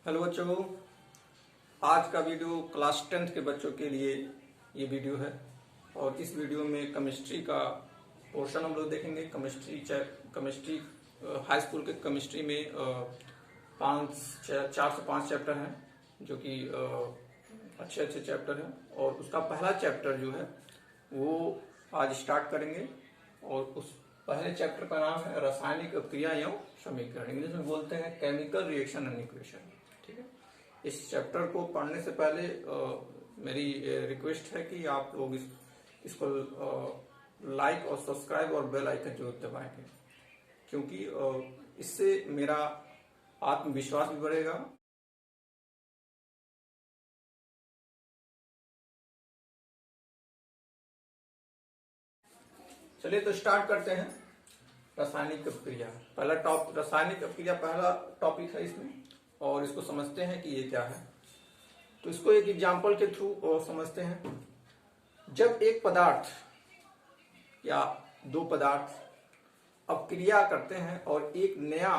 Hello बच्चों, आज का वीडियो क्लास 10th के बच्चों के लिए ये वीडियो है। और इस वीडियो में केमिस्ट्री का पोर्शन हम लोग देखेंगे। केमिस्ट्री हाई स्कूल के केमिस्ट्री में 4 से 5 चैप्टर हैं जो कि अच्छे चैप्टर हैं। और उसका पहला चैप्टर जो है वो आज स्टार्ट करेंगे। और उस पहले चैप्टर का नाम है रासायनिक अभिक्रिया एवं समीकरण, इंग्लिश में बोलते हैं केमिकल रिएक्शन एंड इक्वेशन। ठीक है, इस चैप्टर को पढ़ने से पहले मेरी रिक्वेस्ट है कि आप लोग इसको लाइक और सब्सक्राइब और बेल आइकन जरूर दबाएंगे, क्योंकि इससे मेरा आत्मविश्वास भी बढ़ेगा। चलिए तो स्टार्ट करते हैं। रासायनिक अभिक्रिया पहला रासायनिक अभिक्रिया पहला टॉपिक है इसमें, और इसको समझते हैं कि ये क्या है। तो इसको एक एग्जांपल के थ्रू समझते हैं। जब एक पदार्थ या दो पदार्थ अपक्रिया करते हैं और एक नया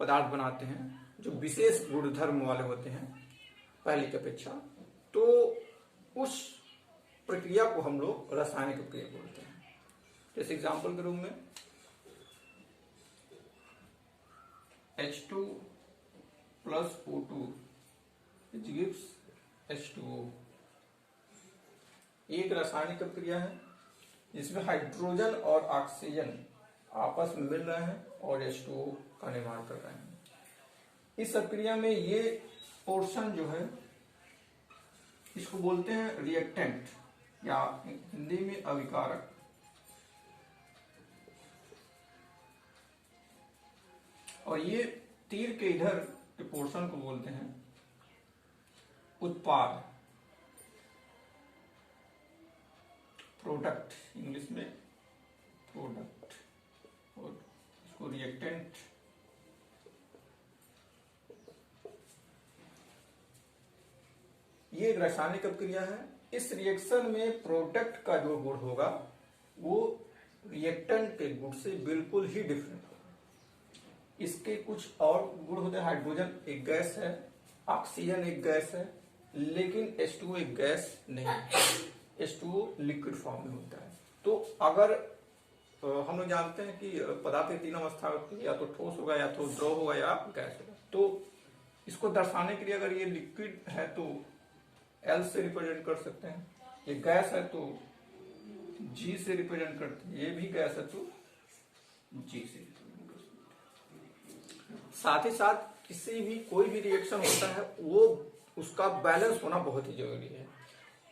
पदार्थ बनाते हैं जो विशेष गुणधर्म वाले होते हैं पहले की अपेक्षा, तो उस प्रक्रिया को हम लोग रासायनिक अभिक्रिया बोलते हैं। जैसे एग्जांपल के रूप में H2 plus O2 which gives H2O एक रासायनिक अभिक्रिया है जिसमें हाइड्रोजन और ऑक्सीजन आपस में मिल रहे हैं और H2O का निर्माण कर रहे हैं। इस अभिक्रिया में ये पोर्शन जो है इसको बोलते हैं रिएक्टेंट या हिंदी में अभिकारक। और ये तीर के इधर के पोर्शन को बोलते हैं उत्पाद, प्रोडक्ट, इंग्लिश में प्रोडक्ट, और इसको रिएक्टेंट। ये एक रासायनिक अभिक्रिया है। इस रिएक्शन में प्रोडक्ट का जो गुण होगा वो रिएक्टेंट के गुण से बिल्कुल ही डिफरेंट होगा। इसके कुछ और गुण होते हैं। हाइड्रोजन एक गैस है, ऑक्सीजन एक गैस है, लेकिन H2O एक गैस नहीं है। H2O लिक्विड फॉर्म में होता है। तो अगर हम लोग जानते हैं कि पदार्थ की 3 अवस्था होती है, या तो ठोस होगा, या तो द्रव होगा, या गैस होगा। तो इसको दर्शाने के लिए अगर ये लिक्विड है तो L से रिप्रेजेंट कर सकते हैं, ये गैस है तो G से रिप्रेजेंट करते हैं, ये भी गैस है तो G से। साथ ही साथ किसी भी कोई भी रिएक्शन होता है वो उसका बैलेंस होना बहुत ही जरूरी है।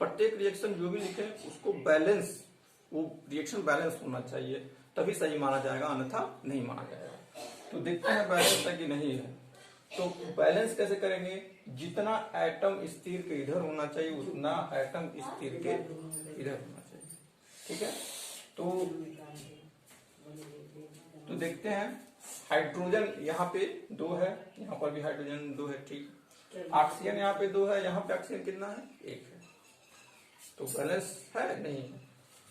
प्रत्येक रिएक्शन जो भी लिखे उसको बैलेंस, वो रिएक्शन बैलेंस होना चाहिए, तभी सही माना जाएगा, अन्यथा नहीं माना जाएगा। तो देखते हैं बैलेंस है कि नहीं है। तो बैलेंस कैसे करेंगे? जितना एटम इस तीर के इधर होना चाहिए उतना एटम इस तीर के इधर होना चाहिए। ठीक है, तो देखते हैं। हाइड्रोजन यहाँ पे 2 है, यहाँ पर भी हाइड्रोजन 2 है। ठीक, ऑक्सीजन यहाँ पे 2 है, यहाँ पे ऑक्सीजन कितना है? 1 है। तो बैलेंस है नहीं है।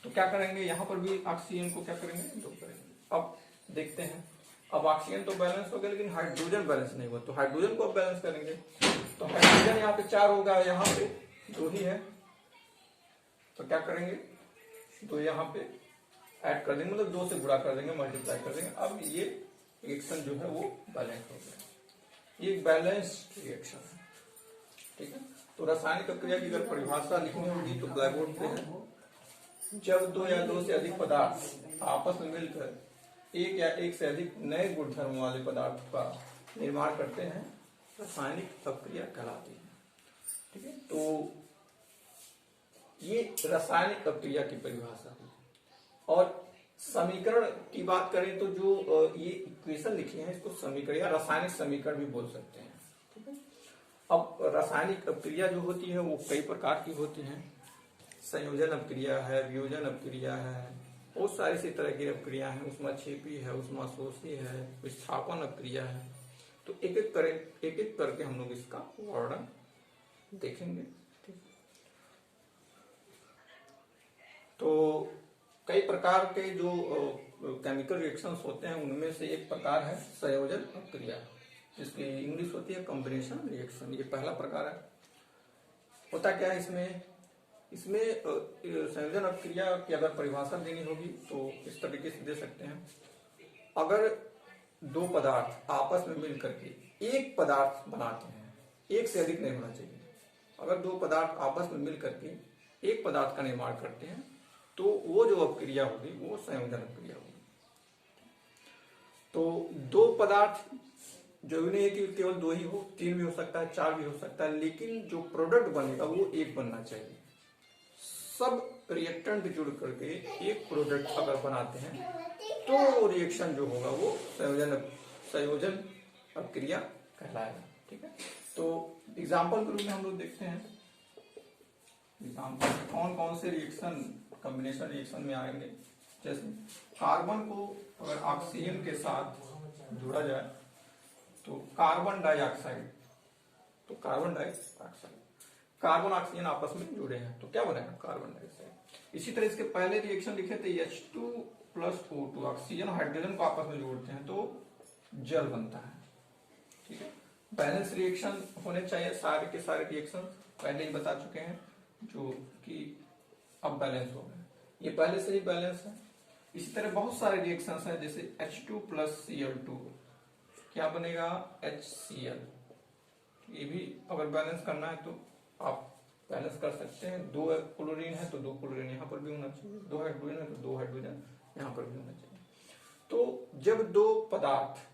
तो क्या करेंगे? यहाँ पर भी ऑक्सीजन को क्या करेंगे? 2 करेंगे। अब देखते हैं। अब ऑक्सीजन तो बैलेंस हो गया, लेकिन हाइड्रोजन बैलेंस नहीं हुआ। तो हाइड्रोजन को अब बैलेंस करेंगे। तो हाइड्रोजन यहाँ पे 4 होगा, यहाँ पे 2 ही है। तो क्या करेंगे? 2 यहाँ पे ऐड कर देंगे, मतलब 2 से गुणा कर देंगे, मल्टीप्लाई कर देंगे। अब ये रिएक्शन जो है वो बैलेंस हो गया। ये बैलेंस्ड रिएक्शन है। ठीक है, तो रासायनिक अभिक्रिया की अगर परिभाषा लिखनी होगी तो ब्लैक बोर्ड पे है। जब 2 या 2 से अधिक पदार्थ आपस में मिलकर एक या एक से अधिक नए गुणधर्म वाले पदार्थ का निर्माण करते हैं, रासायनिक अभिक्रिया कहलाती है। ठीक है, तो ये रासायनिक अभिक्रिया की परिभाषा है। और समीकरण की बात करें तो जो ये इक्वेशन लिखी है इसको समीकरण या रासायनिक समीकरण भी बोल सकते हैं। ठीक है, अब रासायनिक अभिक्रिया जो होती है वो कई प्रकार की होती हैं। संयोजन अभिक्रिया है, वियोजन अभिक्रिया है, बहुत सारी इसी तरह की अभिक्रिया है। ऊष्माक्षेपी है, ऊष्माशोषी है, विस्थापन अभिक्रिया है। तो एक एक करके हम लोग इसका वर्णन देखेंगे। ठीक, तो कई प्रकार के जो केमिकल रिएक्शंस होते हैं उनमें से एक प्रकार है संयोजन अभिक्रिया, जिसकी इंग्लिश होती है कॉम्बिनेशन रिएक्शन। ये पहला प्रकार है। होता क्या है इसमें संयोजन अभिक्रिया की अगर परिभाषा देनी होगी तो इस तरीके से दे सकते हैं। अगर दो पदार्थ आपस में मिल करके एक पदार्थ बनाते हैं, एक से अधिक नहीं होना चाहिए, अगर दो पदार्थ आपस में मिल करके एक पदार्थ का निर्माण करते हैं तो वो जो अभिक्रिया होगी वो संयोजन अभिक्रिया होगी। तो दो पदार्थ जरूरी नहीं है कि केवल दो ही हो, तीन भी हो सकता है, चार भी हो सकता है, लेकिन जो प्रोडक्ट बनेगा वो एक बनना चाहिए। सब रिएक्टेंट जुड़ करके एक प्रोडक्ट अगर बनाते हैं तो रिएक्शन जो होगा वो संयोजन अभिक्रिया कहलाएगा। ठीक है, तो एग्जाम्पल के रूप में हम लोग देखते हैं एग्जाम्पल कौन कौन से रिएक्शन कॉम्बिनेशन रिएक्शन में आएंगे। जैसे कार्बन को अगर ऑक्सीजन के साथ जोड़ा जाए तो कार्बन डाइऑक्साइड, तो कार्बन डाइऑक्साइड, कार्बन ऑक्सीजन आपस में जुड़े हैं तो क्या बनेगा कार्बन डाइऑक्साइड। इसी तरह इसके पहले रिएक्शन लिखे थे H2 + O2, ऑक्सीजन हाइड्रोजन को आपस में जोड़ते हैं तो जल बनता है। ठीक है, बैलेंस रिएक्शन होने चाहिए सारे के सारे रिएक्शन, पहले ही बता चुके हैं जो कि अब बैलेंस हो गए, ये पहले से ही बैलेंस है। इसी तरह बहुत सारे रिएक्शंस हैं, जैसे H2 + Cl2 क्या बनेगा HCl। ये भी अगर बैलेंस करना है तो आप बैलेंस कर सकते हैं। दो क्लोरीन है तो दो क्लोरीन यहाँ पर भी होना चाहिए, दो हाइड्रोजन है तो दो हाइड्रोजन यहाँ पर भी होना चाहिए। तो जब दो पदार्थ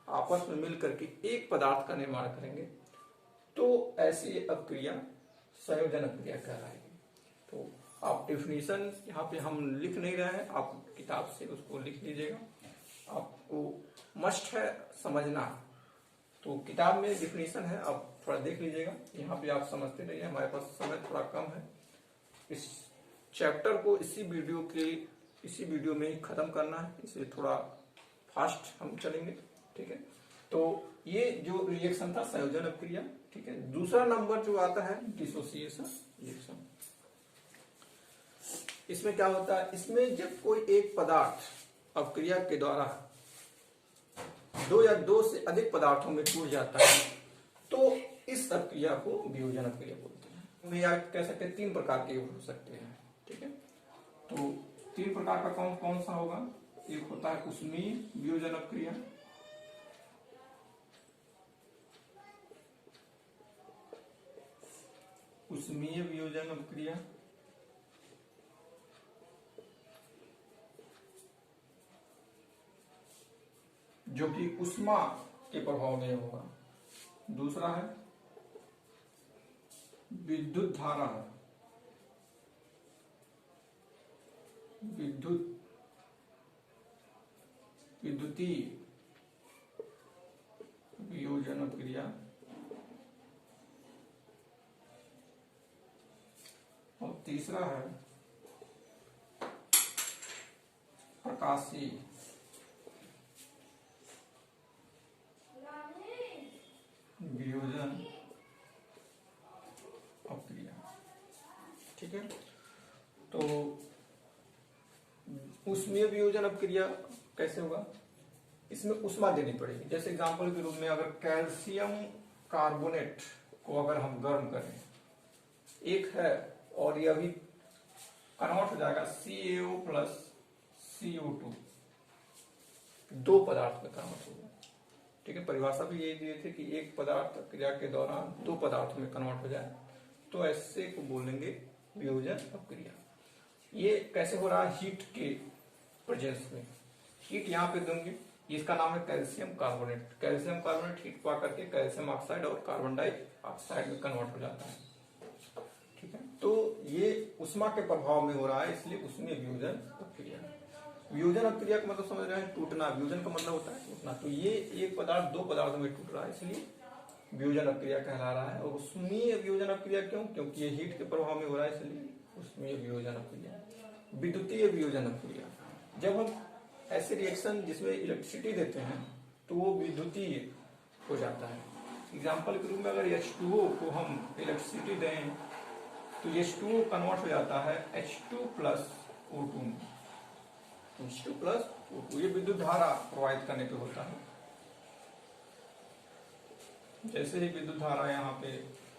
आपस में मिल करके एक पदार्थ का निर्माण करेंगे तो ऐसी अभिक्रिया संयोजन अभिक्रिया कहलाएगी। तो आप डेफिनेशन यहाँ पे हम लिख नहीं रहे हैं, आप किताब से उसको लिख लीजिएगा, आपको मस्ट है समझना। तो किताब में डेफिनेशन है, आप थोड़ा देख लीजिएगा, यहाँ पे आप समझते रहिए, हमारे पास समय थोड़ा कम है। इस चैप्टर को इसी वीडियो में ही खत्म करना है, इसलिए थोड़ा फास्ट हम चलेंगे। ठीक है, तो ये जो रिएक्शन था संयोजन अभिक्रिया। ठीक है, दूसरा नंबर जो आता है डिसोसिएशन रिएक्शन। इसमें क्या होता है, इसमें जब कोई एक पदार्थ अभिक्रिया के द्वारा दो या दो से अधिक पदार्थों में टूट जाता है तो इस अभिक्रिया को वियोजन अभिक्रिया बोलते हैं। हम या कह सकते हैं तीन प्रकार के हो सकते हैं। ठीक है, तो तीन प्रकार का कौन कौन सा होगा, एक होता है ऊष्मीय वियोजन अभिक्रिया, ऊष्मीय वियोजन अभिक्रिया, जो कि ऊष्मा के प्रभाव में होगा। दूसरा है विद्युत धारा, विद्युतीय वियोजन अभिक्रिया, और तीसरा है प्रकाशीय वियोजन अभिक्रिया। ठीक है, तो ऊष्मीय वियोजन अभिक्रिया कैसे होगा, इसमें ऊष्मा देनी पड़ेगी। जैसे एग्जांपल के रूप में अगर कैल्शियम कार्बोनेट को अगर हम गर्म करें, एक है और ये अभी कन्वर्ट हो जाएगा CaO + CO2, दो पदार्थ में कन्वर्ट होगा। ठीक है, परिभाषा भी यही दिए थे कि एक पदार्थ क्रिया के दौरान दो पदार्थों में कन्वर्ट हो जाए तो ऐसे को बोलेंगे वियोजन अभिक्रिया। ये कैसे हो रहा है, हीट के प्रेजेंस में, हीट यहाँ पे देंगे, इसका नाम है calcium carbonate. Calcium carbonate heat पा करके कैल्शियम ऑक्साइड और कार्बन डाइऑक्साइड में कन्वर्ट हो जाता है। ठीक है, तो ये ऊष्मा के प्रभाव में हो रहा है, इसलिए ऊष्मीय वियोजन अभिक्रिया। वियोजन अभिक्रिया का मतलब समझ रहे हैं टूटना, वियोजन का मतलब होता है टूटना। तो ये एक पदार्थ दो पदार्थों में टूट रहा है, इसलिए वियोजन अभिक्रिया कहला रहा है। और ऊष्मीय वियोजन अभिक्रिया क्यों, क्योंकि ये हीट के प्रभाव में हो रहा है, इसलिए ऊष्मीय वियोजन अभिक्रिया। विद्युतीय वियोजन अभिक्रिया, जब हम ऐसे रिएक्शन जिसमें इलेक्ट्रिसिटी देते हैं तो वो विद्युतीय हो जाता है। एग्जाम्पल के रूप में अगर H2O को हम इलेक्ट्रिसिटी दें तो H2O कन्वर्ट हो जाता है H2 + O2 में, H2 + O2, ये विद्युत धारा प्रवाहित करने पे होता है। जैसे ही विद्युत धारा यहाँ पे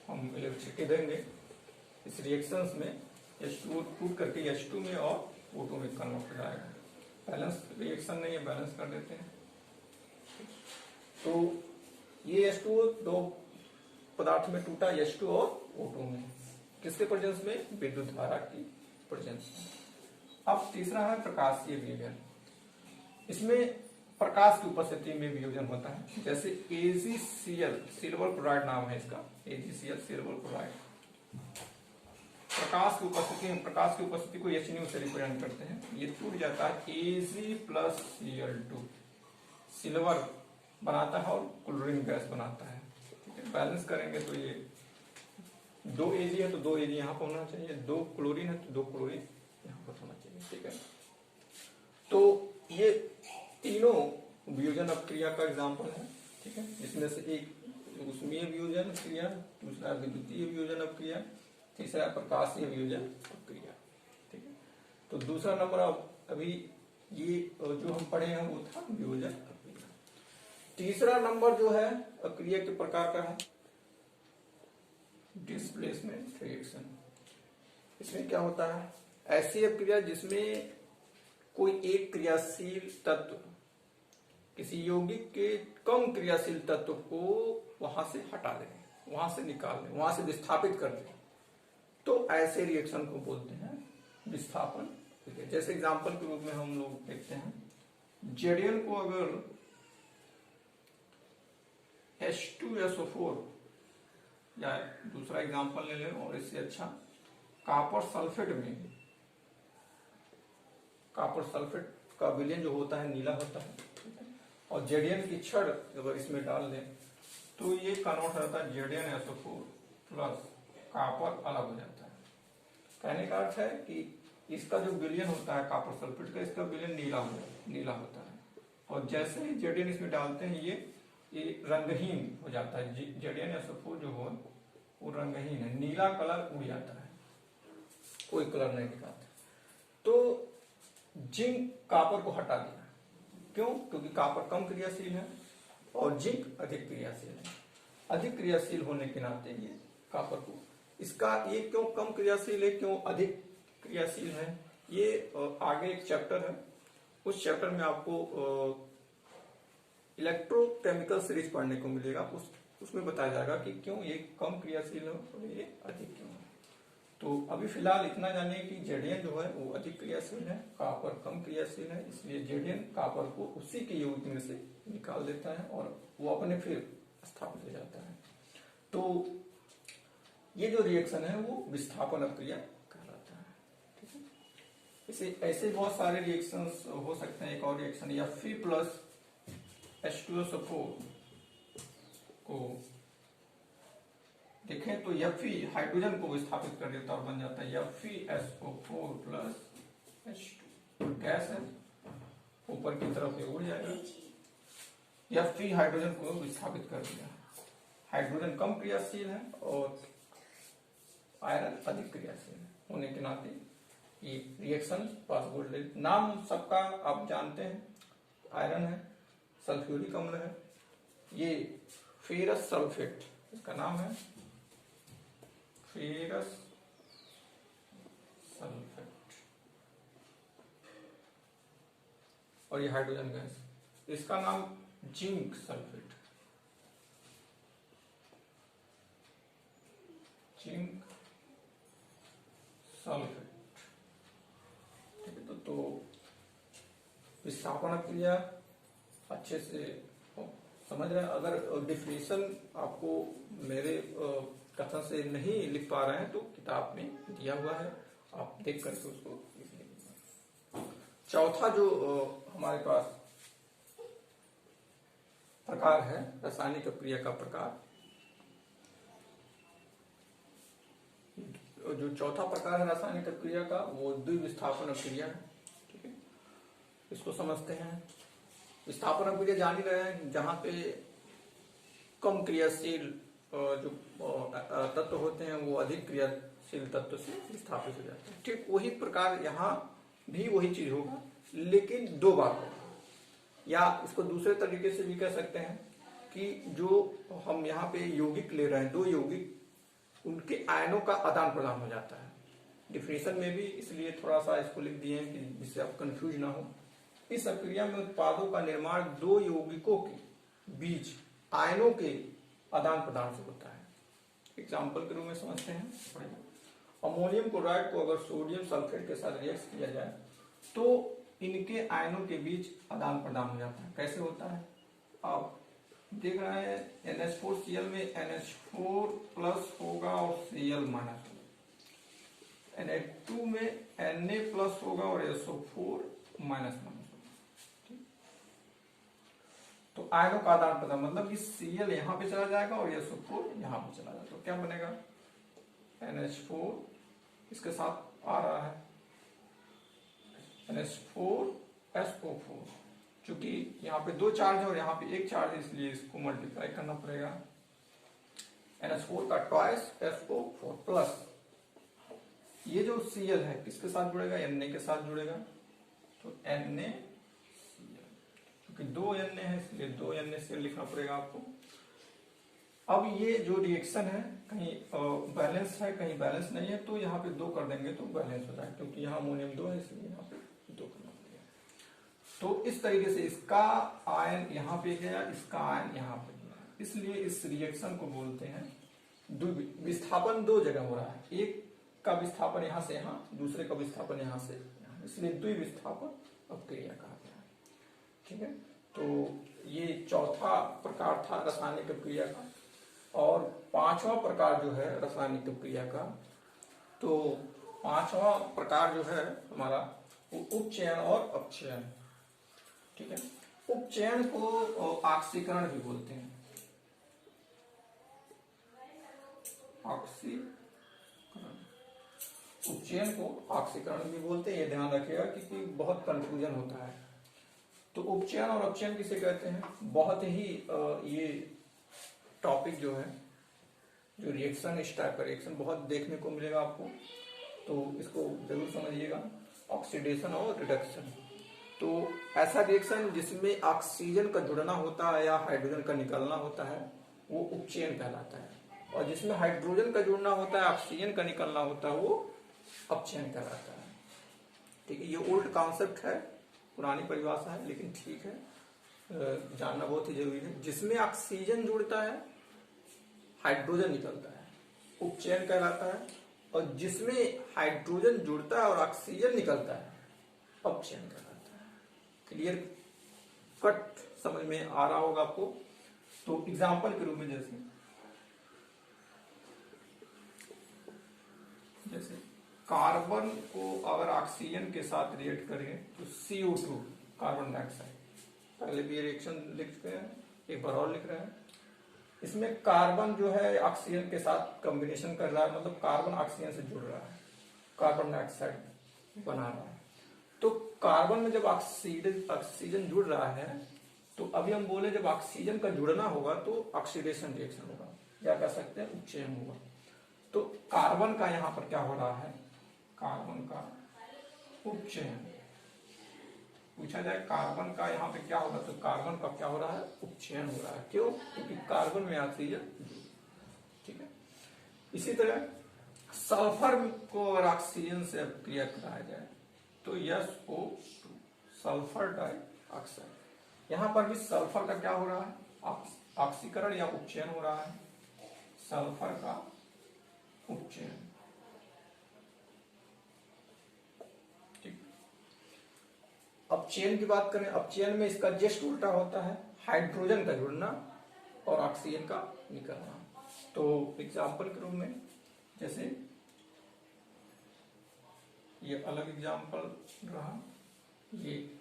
हम इलेक्ट्रिसिटी देंगे, इस रिएक्शंस में H2O टूट करके H2 में और O2 में कन्वर्ट हो जाएगा। बैलेंस रिएक्शन नहीं है, बैलेंस कर देते हैं। तो ये H2O दो पदार्थ में टूटा, H2 और O2 में, किसके प्रेजेंस में? विद्युत धारा की प्रेजेंस में। अब तीसरा है प्रकाशीय वियोजन। इसमें प्रकाश की उपस्थिति में वियोजन होता है। जैसे AgCl, सिल्वर क्लोराइड नाम है इसका, AgCl सिल्वर क्लोराइड। प्रकाश की उपस्थिति में, प्रकाश की उपस्थिति को HNO से रिप्रेजेंट करते हैं। ये टूट जाता है, Ag+Cl2 सिल्वर बनाता है और क्लोरीन गैस बनाता है। ठीक है, बैलेंस करेंगे तो ये 2 Ag है तो 2 Ag यहाँ पर होना चाहिए, 2 क्लोरीन है तो 2 क्लोरीन यहाँ पर होना चाहिए। ठीक है, तो ये तीनों वियोजन अपक्रिया का एग्जाम्पल है। ठीक है, इसमें से एक ऊष्मीय वियोजन क्रिया, दूसरा विद्युतीय वियोजन अपक्रिया, तीसरा प्रकाशीय वियोजन अपक्रिया। ठीक है, तो दूसरा नंबर अभी ये जो हम पढ़े हैं वो था वियोजन अपक्रिया। तीसरा नंबर जो है अपक्रिया के प्रकार का है डिस्प्लेसमेंट रिएक्शन। इसमें क्या होता है? ऐसी अपक्रिया जिसमें कोई एक क्रियाशील तत्व किसी यौगिक के कम क्रियाशील तत्व को वहां से हटा दे, वहां से निकाल दे, वहां से विस्थापित कर दे, तो ऐसे रिएक्शन को बोलते हैं विस्थापन। जैसे एग्जांपल के रूप में हम लोग देखते हैं, जेडियन को अगर H2SO4 या दूसरा एग्जांपल ले लें और इससे अच्छा कॉपर सल्फेट में, कॉपर सल्फेट का विलयन जो होता है नीला होता है, और जेडियन की छड़ अगर इसमें डाल दें तो ये कन्वर्ट होता है JnSO4 प्लस कॉपर अलग हो जाता है। कहने का अर्थ है कि इसका जो विलयन होता है कॉपर सल्फेट का, इसका विलयन नीला होता है, और जैसे ही जेडियन इसमें डालते हैं ये रंगहीन हो जाता है। JnSO4 जो हो वो रंगहीन है, नीला कलर उड़ जाता है, कोई कलर नहीं दिखाता। तो जिंक कॉपर को हटा दिया, क्यों? क्योंकि कॉपर कम क्रियाशील है और जिंक अधिक क्रियाशील है। अधिक क्रियाशील होने के नाते ये कॉपर को, इसका ये क्यों कम क्रियाशील है, क्यों अधिक क्रियाशील है, ये आगे एक चैप्टर है, उस चैप्टर में आपको इलेक्ट्रोकेमिकल सीरीज पढ़ने को मिलेगा। उसमें बताया जाएगा कि क्यों ये कम क्रियाशील है और ये अधिक क्यों है। तो अभी फिलहाल इतना जानिए कि जेडियन जो है वो अधिक क्रियाशील है, कॉपर कम क्रियाशील है, इसलिए जेडियन कॉपर को उसी के यौगिक में से निकाल देता है और वो अपने फिर स्थापित हो जाता है। तो ये जो रिएक्शन है वो विस्थापन अपक्रिया कहलाता है। ठीक है, इसे ऐसे बहुत सारे रिएक्शंस हो सकते हैं। एक और रिएक्शन Fe+H2SO4 को देखें तो Fe हाइड्रोजन को विस्थापित कर देता और बन जाता है FeSO4 प्लस H2। गैस है, ऊपर की तरफ ये उड़ जाएगा। Fe हाइड्रोजन को विस्थापित कर दिया। हाइड्रोजन कम क्रियाशील है और आयरन अधिक क्रियाशील है, होने के नाते ये रिएक्शन पॉसिबल। नाम सबका आप जानते हैं, आयरन है, सल्फ्यूरिक अम्ल है, ये फेरस सल्फेट इसका नाम है, फेरस सल्फेट, और ये हाइड्रोजन गैस, इसका नाम जिंक सल्फेट, जिंक सल्फेट। ठीक है, तो विस्थापन क्रिया अच्छे से समझ रहे हैं। अगर डिफिनेशन आपको मेरे कथन से नहीं लिख पा रहे हैं तो किताब में दिया हुआ है, आप देख करके उसको लिख लीजिए। चौथा जो हमारे पास प्रकार है रासायनिक अपक्रिया का प्रकार, जो चौथा प्रकार है रासायनिक अपक्रिया का वो द्विविस्थापन अपक्रिया है। ठीक है, इसको समझते हैं। विस्थापन अपक्रिया जान ही रहे हैं, जहां पे कम क्रियाशील जो तत्व होते हैं वो अधिक क्रियाशील तत्व से विस्थापित हो जाते हैं। ठीक वही प्रकार यहाँ भी वही चीज होगा, लेकिन दो बार होगा, या इसको दूसरे तरीके से भी कह सकते हैं कि जो हम यहाँ पे यौगिक ले रहे हैं, दो यौगिक, उनके आयनों का आदान प्रदान हो जाता है। डिफिनेशन में भी इसलिए थोड़ा सा इसको लिख दिए हैं कि जिससे आप कंफ्यूज ना हो। इस अभिक्रिया में उत्पादों का निर्माण दो यौगिकों के बीच आयनों के आदान प्रदान से होता है। एग्जाम्पल के रूप में समझते हैं। अमोनियम क्लोराइड को अगर सोडियम सल्फेट के साथ रिएक्ट किया जाए तो इनके आयनों के बीच आदान प्रदान हो जाता है। कैसे होता है आप देख रहे हैं, NH4Cl में NH4 प्लस होगा और Cl माइनस होगा। Na2 में Na प्लस होगा और SO4 माइनस होगा। तो आयनों का आदान प्रदान मतलब कि Cl यहां पे चला जाएगा और SO4 यहां पे चला जाएगा। तो क्या बनेगा, NH4 इसके साथ आ रहा है NH4 SO4, चूंकि यहाँ पे दो चार्ज है और यहाँ पे एक चार्ज है इसलिए इसको मल्टीप्लाई करना पड़ेगा। NH4 का ट्वाइस SO4 प्लस ये जो Cl है किसके साथ जुड़ेगा, Na के साथ जुड़ेगा। तो Na क्योंकि दो Na है इसलिए दो NaCl लिखना पड़ेगा आपको। अब ये जो रिएक्शन है कहीं बैलेंस है कहीं बैलेंस नहीं है, तो यहाँ पे दो कर देंगे तो बैलेंस हो जाएगा, क्योंकि यहाँ अमोनियम दो है इसलिए यहाँ पे दो करना पड़ेगा। तो इस तरीके से इसका आयन यहाँ पे गया, इसका आयन यहाँ पे गया, इसलिए इस रिएक्शन को बोलते हैं विस्थापन दो जगह हो रहा है, एक का विस्थापन यहाँ से यहाँ, दूसरे का विस्थापन यहाँ से यहाँ, इसलिए द्विविस्थापन अपक्रिया कहा गया है। ठीक है, तो ये चौथा प्रकार था रासायनिक अपक्रिया का। और पांचवा प्रकार जो है रासायनिक अपक्रिया का, तो पांचवा प्रकार जो है हमारा उपचयन और अपचयन। ठीक है, उपचयन को ऑक्सीकरण भी बोलते हैं, ऑक्सीकरण। उपचयन को ऑक्सीकरण भी बोलते हैं, ये ध्यान रखिएगा क्योंकि बहुत कंफ्यूजन होता है। तो उपचयन और अपचयन किसे कहते हैं, बहुत ही ये टॉपिक जो है, जो रिएक्शन, इस टाइप का रिएक्शन बहुत देखने को मिलेगा आपको, तो इसको जरूर समझिएगा। ऑक्सीडेशन और रिडक्शन, तो ऐसा रिएक्शन जिसमें ऑक्सीजन का जुड़ना होता है या हाइड्रोजन का निकलना होता है वो उपचयन कहलाता है, और जिसमें हाइड्रोजन का जुड़ना होता है ऑक्सीजन का निकलना होता है वो अपचयन कहलाता है। ठीक है, ये ओल्ड कॉन्सेप्ट है, पुरानी परिभाषा है, लेकिन ठीक है, जानना बहुत ही जरूरी है। जिसमें ऑक्सीजन जुड़ता है हाइड्रोजन निकलता है उपचयन कहलाता है, और जिसमें हाइड्रोजन जुड़ता है और ऑक्सीजन निकलता है अपचयन कहलाता है। क्लियर कट समझ में आ रहा होगा आपको। तो एग्जांपल के रूप में जैसे कार्बन को अगर ऑक्सीजन के साथ रिएक्ट करें तो CO2 कार्बन डाइऑक्साइड, पहले भी रिएक्शन लिख चुके हैं, एक बार और लिख रहे हैं। इसमें कार्बन जो है ऑक्सीजन के साथ कॉम्बिनेशन कर रहा है, मतलब कार्बन ऑक्सीजन से जुड़ रहा है, कार्बन डाइऑक्साइड बना रहा है। तो कार्बन में जब ऑक्सीजन जुड़ रहा है तो अभी हम बोले जब ऑक्सीजन का जुड़ना होगा तो ऑक्सीडेशन रिएक्शन होगा, या कह सकते हैं उपचयन होगा। तो कार्बन का यहाँ पर क्या हो रहा है, कार्बन का उपचयन पूछा जाए, कार्बन का यहाँ पे क्या हो रहा है, तो कार्बन का क्या हो रहा है, उपचयन हो रहा है। क्यों, क्योंकि कार्बन में ऑक्सीजन। ठीक है, इसी तरह सल्फर को अगर ऑक्सीजन से क्रिया कराया जाए तो SO2 सल्फर डाइऑक्साइड, यहाँ पर भी सल्फर का क्या हो रहा है, ऑक्सीकरण या उपचयन हो रहा है, सल्फर का उपचयन। अपचयन की बात करें, अपचयन में इसका जस्ट उल्टा होता है, हाइड्रोजन का जुड़ना और ऑक्सीजन का निकलना। तो एग्जाम्पल के रूप में जैसे ये अलग एग्जाम्पल रहा, ये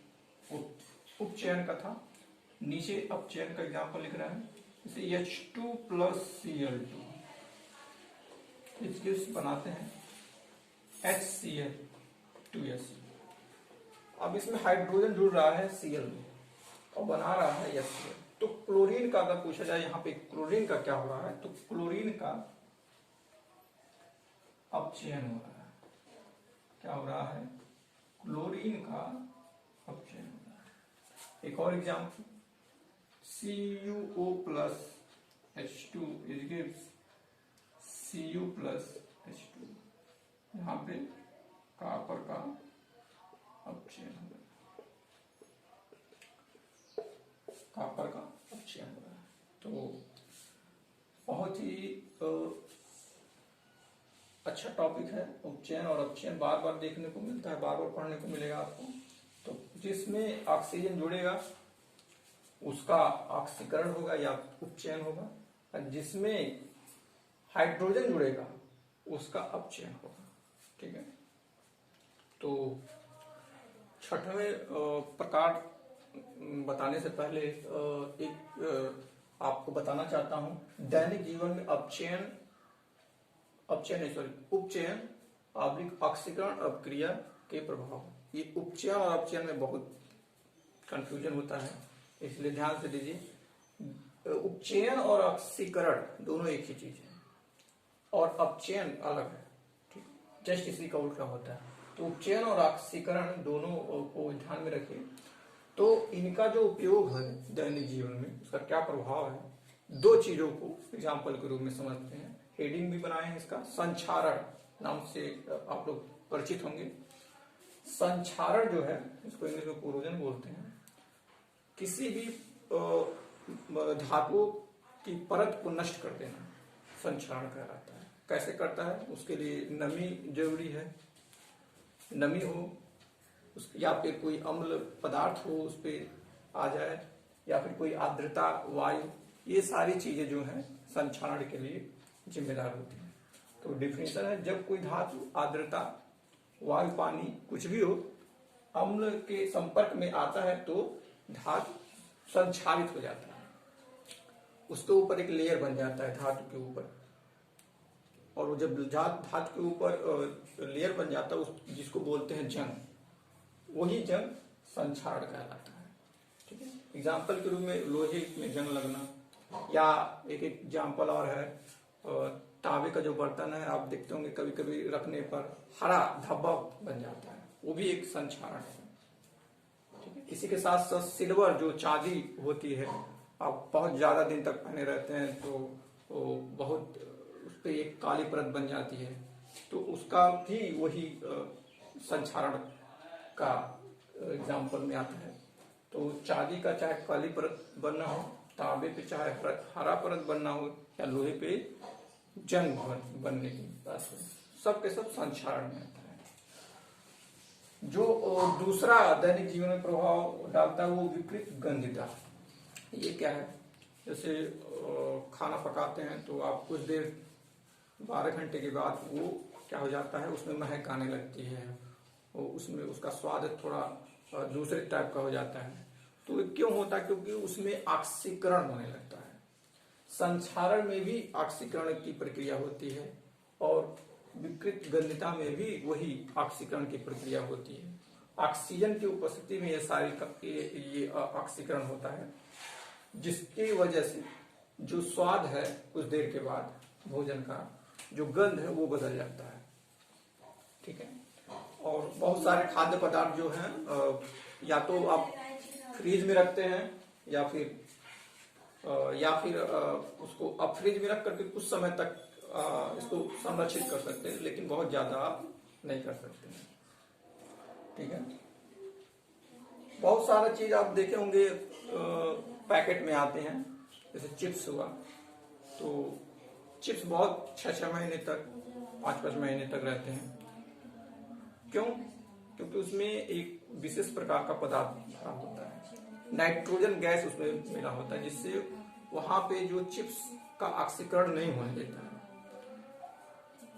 उपचयन का था, नीचे अपचयन का एग्जाम्पल लिख रहा है। जैसे H2 प्लस Cl2, इसके बनाते हैं HCl2S। अब इसमें हाइड्रोजन जुड़ रहा है Cl में और बना रहा है HCl। तो क्लोरीन का अगर पूछा जाए यहाँ पे क्लोरीन का क्या हो रहा है, तो क्लोरीन का अपचयन हो रहा है। क्या हो रहा है, क्लोरीन का अपचयन हो रहा है। एक और example CuO plus H2 is gives Cu plus H2, यहाँ पे कॉपर का अपचयन हो गया, कॉपर का अपचयन हो गया। तो बहुत ही अच्छा टॉपिक है उपचयन और अपचयन, बार बार देखने को मिलता है, बार बार पढ़ने को मिलेगा आपको। तो जिसमें ऑक्सीजन जुड़ेगा उसका ऑक्सीकरण होगा या उपचयन होगा, और जिसमें हाइड्रोजन जुड़ेगा उसका अपचयन होगा। ठीक है, तो छठवें प्रकार बताने से पहले एक आपको बताना चाहता हूं दैनिक जीवन में उपचयन ऑक्सीकरण अपक्रिया के प्रभाव। ये उपचयन और अपचयन में बहुत कंफ्यूजन होता है, इसलिए ध्यान से दीजिए। उपचयन और ऑक्सीकरण दोनों एक ही चीज है और अपचयन अलग है, ठीक, जस्ट इसी का उल्टा होता है। तो उपचयन और ऑक्सीकरण दोनों को ध्यान में रखिए। तो इनका जो उपयोग है दैनिक जीवन में, उसका क्या प्रभाव है, दो चीजों को एग्जाम्पल के रूप में समझते हैं। हेडिंग भी बनाए हैं इसका, संक्षारण नाम से आप लोग परिचित होंगे। संक्षारण जो है, इसको इंग्लिश में कोरोजन बोलते हैं, किसी भी धातुओं की परत को नष्ट कर देना संक्षारण कहलाता है। कैसे करता है, उसके लिए नमी जरूरी है, नमी हो या फिर कोई अम्ल पदार्थ हो उस पर आ जाए, या फिर कोई आर्द्रता वायु, ये सारी चीजें जो हैं संक्षारण के लिए जिम्मेदार होती हैं। तो डिफिनेशन है, जब कोई धातु आर्द्रता वायु पानी कुछ भी हो अम्ल के संपर्क में आता है तो धातु संक्षारित हो जाता है, उसके ऊपर एक लेयर बन जाता है धातु के ऊपर, और वो जब धातु के ऊपर लेयर बन जाता है जिसको बोलते हैं जंग, वही जंग संक्षारण कहलाता है। ठीक है, एग्जाम्पल के रूप में लोहे में जंग लगना, या एक एग्जाम्पल और है तांबे का जो बर्तन है, आप देखते होंगे कभी कभी रखने पर हरा धब्बा बन जाता है, वो भी एक संक्षारण है। ठीक है, इसी के साथ साथ सिल्वर जो चांदी होती है, आप बहुत ज्यादा दिन तक पहने रहते हैं तो वो बहुत उस पर एक काली परत बन जाती है, तो उसका भी वही संक्षारण का एग्जाम्पल में आता है। तो चांदी का चाहे काली परत बनना हो, तांबे पे चाहे हरा परत बनना हो, या लोहे पे जंग बनने की बात हो, सब के सब संक्षारण में आता है। जो दूसरा दैनिक जीवन में प्रभाव डालता है वो विकृत गंधिता। ये क्या है, जैसे खाना पकाते हैं तो आप कुछ देर 12 घंटे के बाद वो क्या हो जाता है, उसमें महक आने लगती है, उसमें उसका स्वाद थोड़ा दूसरे टाइप का हो जाता है। तो क्यों होता है, क्योंकि उसमें ऑक्सीकरण होने लगता है। संक्षारण में भी ऑक्सीकरण की प्रक्रिया होती है और विकृत गंधिता में भी वही ऑक्सीकरण की प्रक्रिया होती है। ऑक्सीजन की उपस्थिति में ये ऑक्सीकरण होता है, जिसकी वजह से जो स्वाद है कुछ देर के बाद भोजन का जो गंध है वो बदल जाता है। ठीक है, और बहुत सारे खाद्य पदार्थ जो हैं या तो आप फ्रीज में रखते हैं या फिर उसको आप फ्रिज में रख करके कुछ समय तक इसको संरक्षित कर सकते हैं, लेकिन बहुत ज्यादा आप नहीं कर सकते हैं। ठीक है, बहुत सारा चीज आप देखे होंगे पैकेट में आते हैं, जैसे चिप्स हुआ, तो चिप्स बहुत 6-6 महीने तक 5-5 महीने तक रहते हैं। क्यों? क्योंकि उसमें एक विशेष प्रकार का पदार्थ भरा होता है, नाइट्रोजन गैस उसमें मिला होता है, जिससे वहां पे जो चिप्स का ऑक्सीकरण नहीं होने देता है।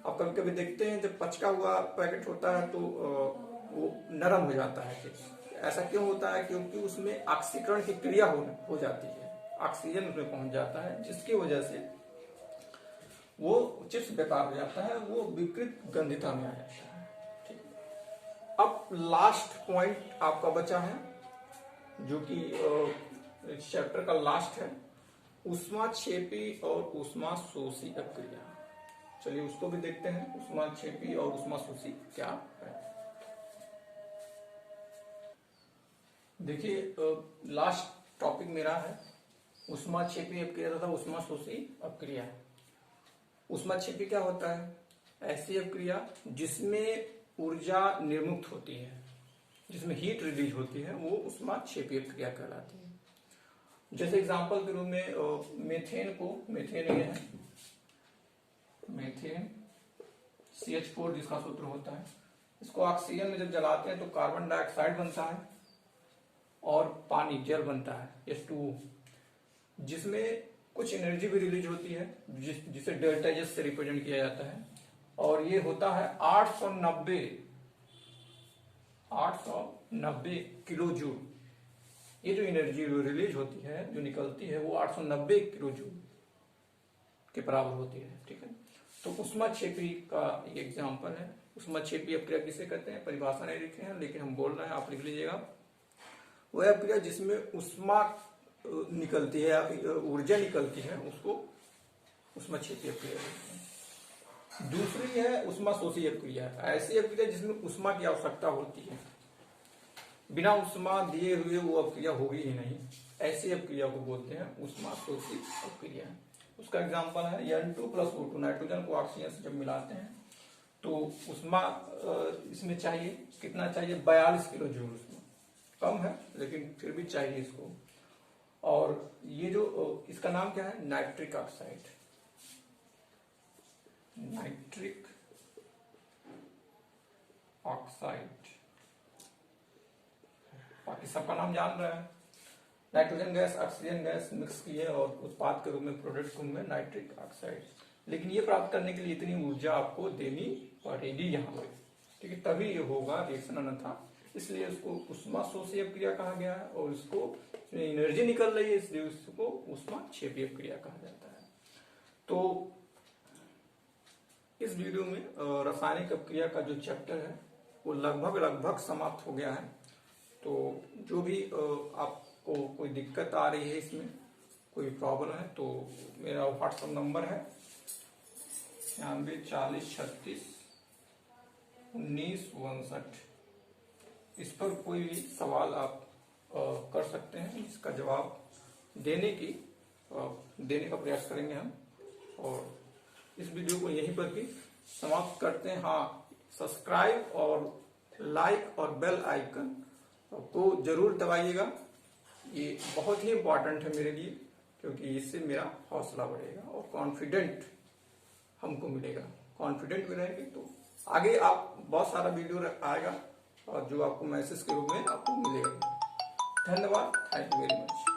आप कभी कभी देखते हैं जब पचका हुआ पैकेट होता है तो वो नरम हो जाता है चिप्स। ऐसा क्यों होता है? क्योंकि उसमें ऑक्सीकरण की क्रिया हो जाती है, ऑक्सीजन उसमें पहुंच जाता है, जिसकी वजह से वो चिप्स बेकार हो जाता है, वो विकृत गंधिता में आ जाता है। ठीक, अब लास्ट पॉइंट आपका बचा है जो कि इस चैप्टर का लास्ट है, ऊष्माक्षेपी और ऊष्माशोषी अपक्रिया। चलिए उसको भी देखते हैं, ऊष्माक्षेपी और ऊष्माशोषी क्या है। देखिए लास्ट टॉपिक मेरा है ऊष्माक्षेपी अपक्रिया तथा ऊष्माशोषी अपक्रिया। ऊष्माक्षेपी क्या होता है? ऐसी अपक्रिया जिसमें ऊर्जा निर्मुक्त होती है, जिसमें हीट रिलीज होती है, वो ऊष्माक्षेपी अपक्रिया कहलाती है। जैसे एग्जांपल के रूप में मेथेन ये है, मेथेन CH4 जिसका सूत्र होता है, इसको ऑक्सीजन में जब जलाते हैं तो कार्बन डाइऑक्साइड बनता है और पानी जल बनता है H2O, जिसमें कुछ एनर्जी भी रिलीज होती है जिसे डेल्टा एच से रिप्रेजेंट किया जाता है, और ये होता है 890 किलो जूल। ये जो एनर्जी रिलीज होती है, जो निकलती है, वो 890 किलो जूल के बराबर होती है। ठीक है, तो ऊष्माक्षेपी का एक एग्जांपल है। ऊष्माक्षेपी अपक्रिया किसे कहते हैं? परिभाषा नहीं लिखे हैं, लेकिन हम बोल रहे हैं, आप लिख लीजिएगा। वह अपक्रिया जिसमें ऊष्मा निकलती है, ऊर्जा निकलती है, उसको ऊष्माक्षेपी अपक्रिया कहते हैं। दूसरी है ऊष्माशोषी अपक्रिया। ऐसी अपक्रिया जिसमें ऊष्मा की आवश्यकता होती है, बिना ऊष्मा दिए हुए वो अपक्रिया होगी ही नहीं, ऐसी अपक्रिया को बोलते हैं ऊष्माशोषी अपक्रिया। उसका एग्जांपल है N2 + O2। नाइट्रोजन को ऑक्सीजन से जब मिलाते हैं तो ऊष्मा इसमें चाहिए, कितना चाहिए? 42 किलो जूल। उसमें कम है लेकिन फिर भी चाहिए इसको। और ये जो इसका नाम क्या है? Nitric oxide. नाइट्रिक ऑक्साइड, बाकी सबका नाम जान रहे हैं। Nitrogen gas oxygen gas mix किए और उत्पाद के रूप में प्रोडक्ट रूप में नाइट्रिक ऑक्साइड। लेकिन ये प्राप्त करने के लिए इतनी ऊर्जा आपको देनी पड़ेगी यहाँ पे, ठीक है, तभी ये होगा रिएक्शन, अन्यथा। इसलिए इसको ऊष्माशोषी अपक्रिया कहा गया है, और इसको एनर्जी निकल रही है, इसलिए इसको ऊष्माक्षेपी अपक्रिया कहा जाता है। तो इस वीडियो में रासायनिक अपक्रिया का जो चैप्टर है वो लगभग समाप्त हो गया है। तो जो भी आपको कोई दिक्कत आ रही है, इसमें कोई प्रॉब्लम है, तो मेरा व्हाट्सएप नंबर है 9640361959। इस पर कोई भी सवाल आप कर सकते हैं, इसका जवाब देने का प्रयास करेंगे हम। और इस वीडियो को यहीं पर भी समाप्त करते हैं। हाँ, सब्सक्राइब और लाइक और बेल आइकन को जरूर दबाइएगा, ये बहुत ही इंपॉर्टेंट है मेरे लिए, क्योंकि इससे मेरा हौसला बढ़ेगा और कॉन्फिडेंट हमको मिलेगा। कॉन्फिडेंट में रहेंगे तो आगे आप बहुत सारा वीडियो आएगा और जो आपको मैसेज के रूप में आपको मिलेगा। धन्यवाद, थैंक यू वेरी मच।